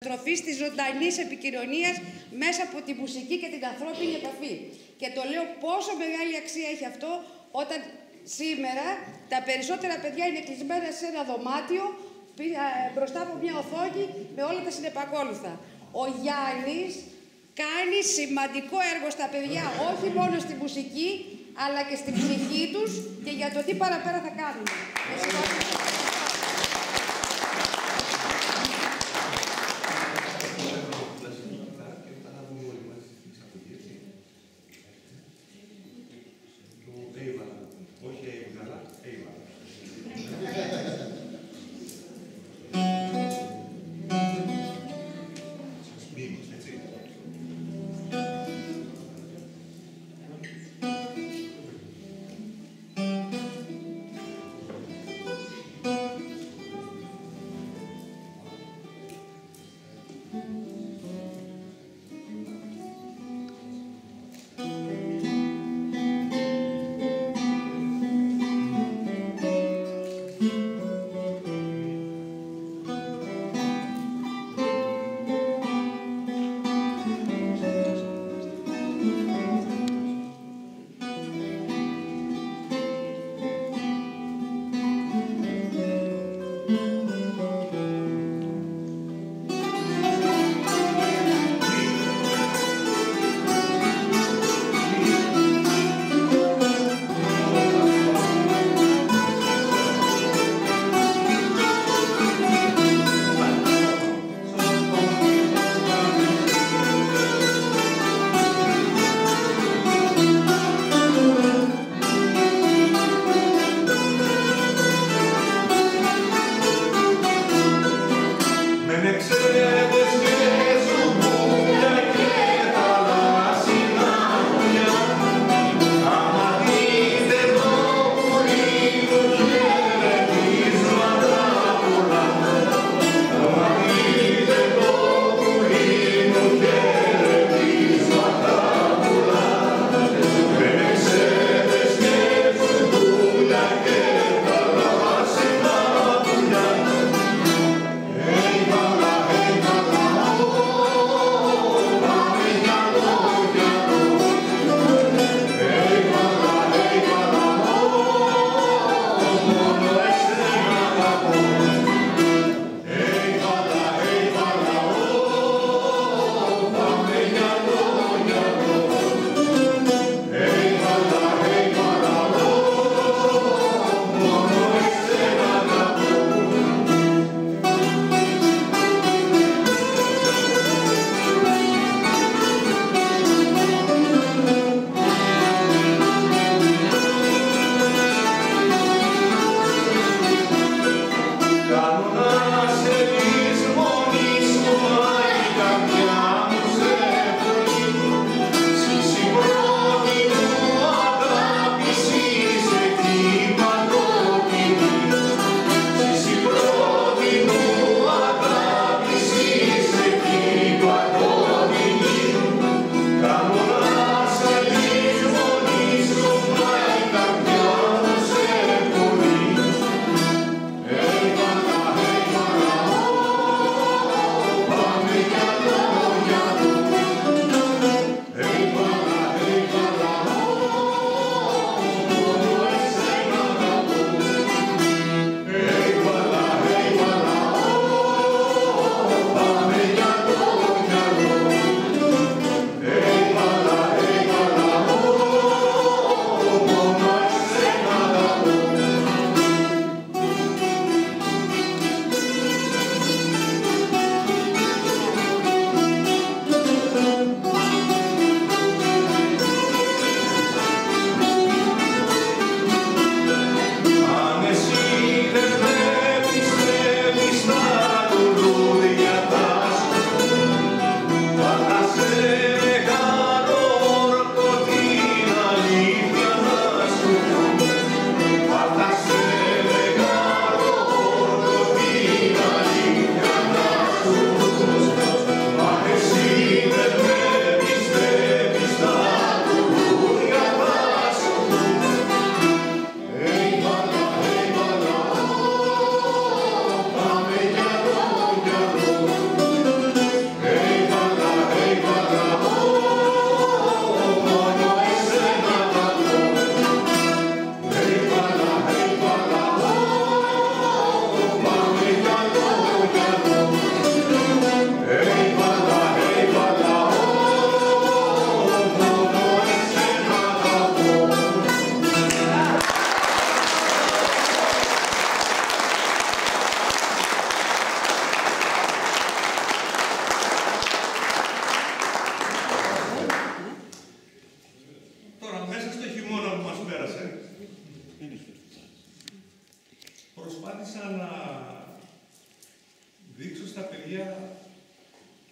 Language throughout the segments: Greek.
Τροφής της ζωντανής επικοινωνίας μέσα από τη μουσική και την ανθρώπινη επαφή. Και το λέω πόσο μεγάλη αξία έχει αυτό όταν σήμερα τα περισσότερα παιδιά είναι κλεισμένα σε ένα δωμάτιο μπροστά από μια οθόνη με όλα τα συνεπακόλουθα. Ο Γιάννης κάνει σημαντικό έργο στα παιδιά, όχι μόνο στη μουσική, αλλά και στην ψυχή τους και για το τι παραπέρα θα κάνουν.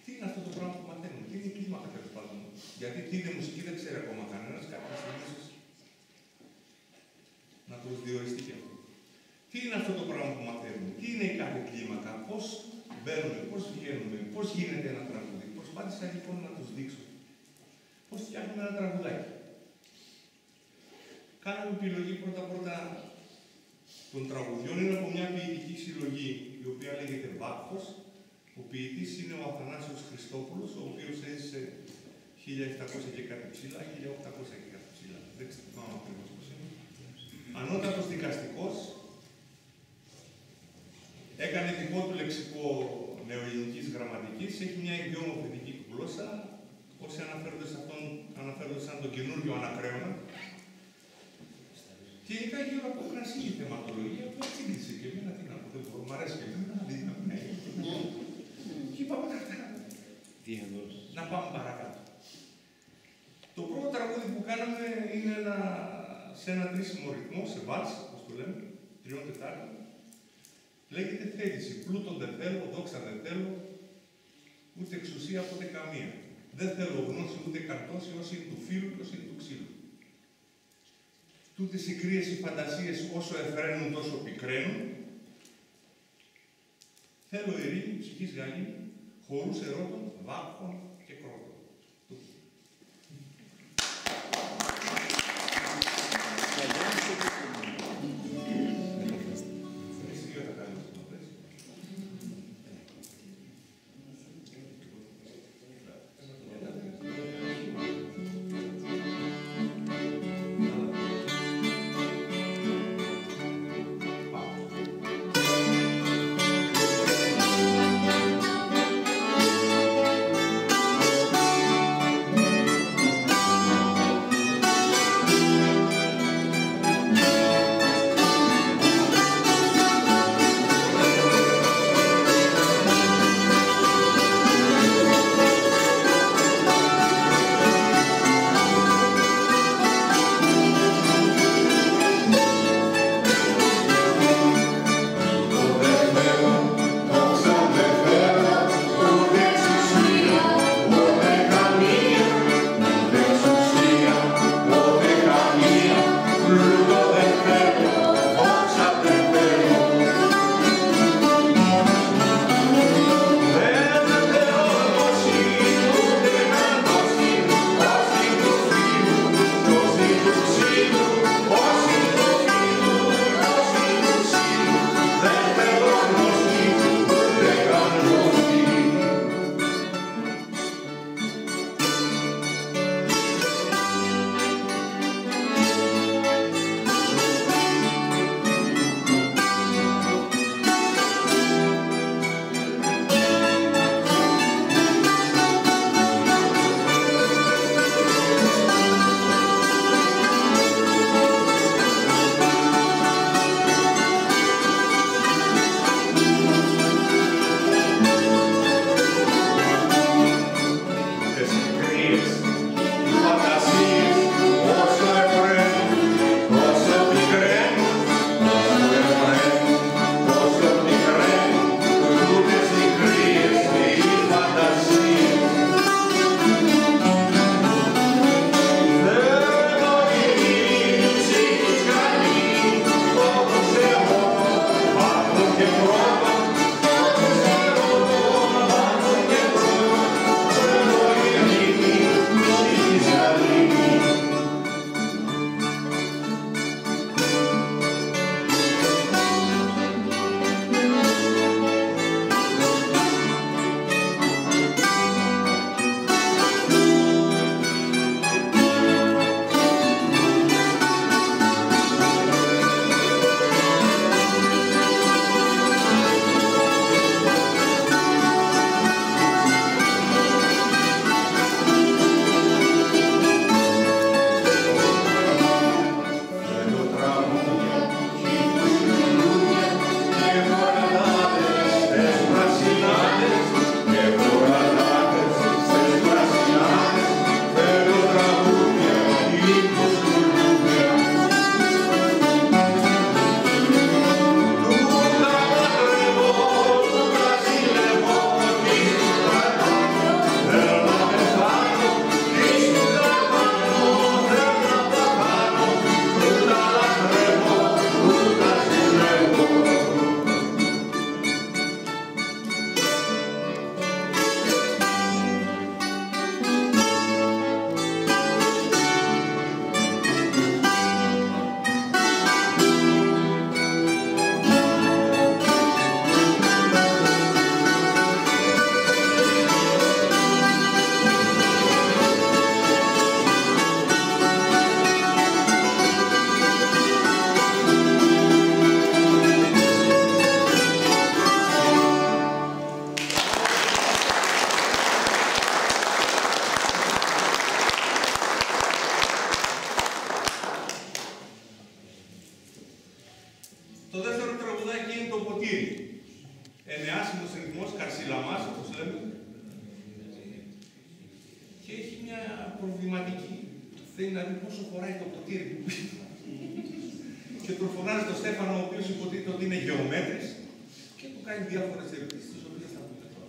Τι είναι αυτό το πράγμα που μαθαίνουμε, τι είναι η κλίμακα τέλος πάντων. Γιατί τι είναι μουσική δεν ξέρει ακόμα κανένας, κάποια στιγμή ίσως να προσδιοριστεί και αυτό. Τι είναι αυτό το πράγμα που μαθαίνουμε, τι είναι η κάθε κλίμακα, πώς μπαίνουμε, πώς βγαίνουμε, πώς γίνεται ένα τραγούδι. Προσπάθησα λοιπόν να τους δείξω πώς φτιάχνουμε ένα τραγουδάκι. Κάναμε επιλογή πρώτα-πρώτα των τραγουδιών. Είναι από μια ποιητική συλλογή, η οποία λέγεται Βάκχος. Ο ποιητής είναι ο Αθανάσιος Χριστόπουλος, ο οποίος έζησε 1700 και κάτι ψηλά, 1800 και κάτι ψηλά. Δεν θυμάμαι ακριβώς πώς είναι. Ανώτατος δικαστικός. Έκανε δικό του λεξικό νεοελληνικής γραμματικής. Έχει μια ιδιόμορφη γλώσσα. Όσοι αναφέρονται σε αυτόν, αναφέρονται σαν τον καινούργιο Ανακρέωνα. Και γενικά έχει όλα από κρασί η θεματολογία που έτσι κλείσε και εμένα τι να πω, δεν μπορώ, μ' αρέσει και εμένα, και είπαμε να πάμε παρακάτω. Το πρώτο τραγούδι που κάναμε είναι σε ένα τρίσιμο ρυθμό, σε βάλς, όπως το λέμε, 3/4. Λέγεται θέληση. Πλούτον δεν θέλω, δόξα δεν θέλω, ούτε εξουσία ποτέ καμία. Δεν θέλω γνώση ούτε καρτώσει, όσοι είναι του φύλου και όσοι είναι του ξύλου. Τούτες οι κρύες οι φαντασίες όσο εφραίνουν τόσο πικραίνουν. Θέλω ειρήνη, ψυχής γαλήνη, χορούς ερώτων, βάκχων και κρότων. Thank you. προβληματική. Θέλει να δει πόσο χωράει το ποτήρι που πίνει. Και τον φωνάζει τον Στέφανο, ο οποίος υποτίθεται ότι είναι γεωμέτρης, και του κάνει διάφορες ερωτήσεις, τις οποίες θα πούμε τώρα.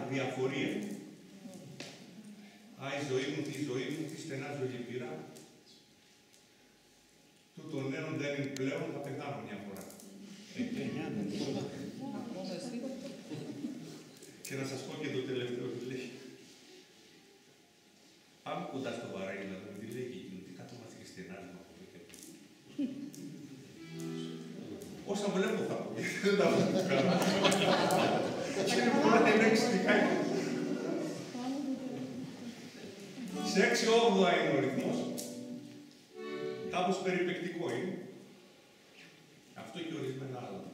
αδιαφορία. Α, η ζωή μου, τι στενά ζωή πήρα. Τούτο νέο δεν είναι πλέον, θα πεθάνω μια φορά. Και να σας πω και το τελευταίο που λέει. Πάμε κοντά στο βαράκι να δούμε τι λέει και εκείνο, τι κάτω μας και στενάζει από εδώ και από εδώ. Όσα βλέπω θα πω, γιατί δεν τα βλέπω. Και μπορεί να είναι εξαιρετικά. Σε 6/8 είναι ο ρυθμός. Κάπως περιπεκτικό είναι. Αυτό και ορισμένα άλλα.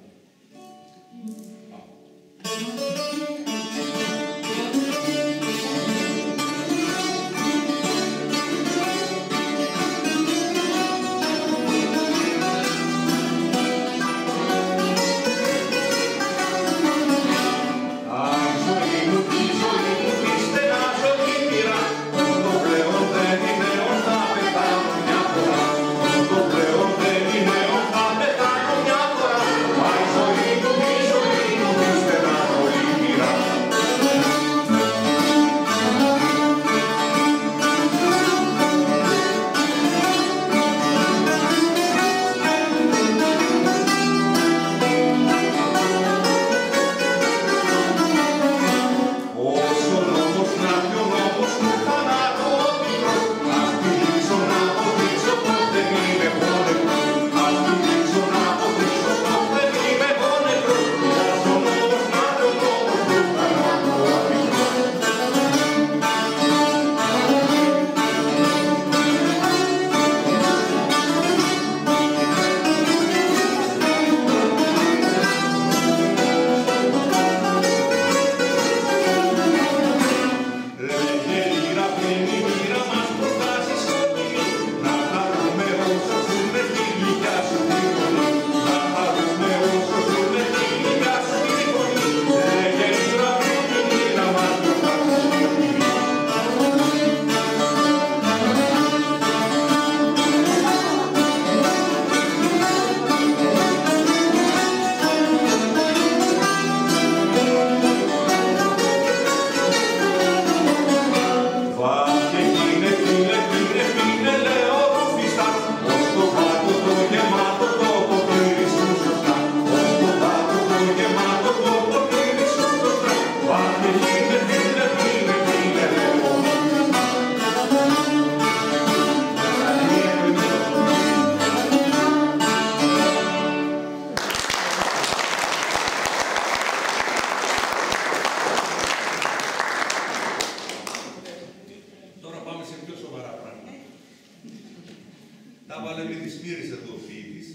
Μα η ζωή μου, η ζωή μου, στενά πολύ πειρά. Τα βάλε με τις πύρες εδώ ο ποιητής.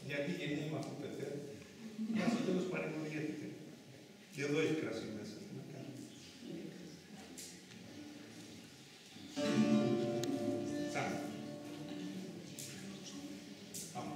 Γιατί γεννάει με αυτό πεθαίνει. Για στο τέλος παρηγοριέται. Και εδώ έχει κρασί μέσα. Τι να κάνει. Τσάκα. Πάμε.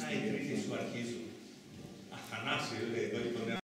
Α, η τρίτη σου αρχίζω. Αθανάσιο, λέει, εδώ έχει τον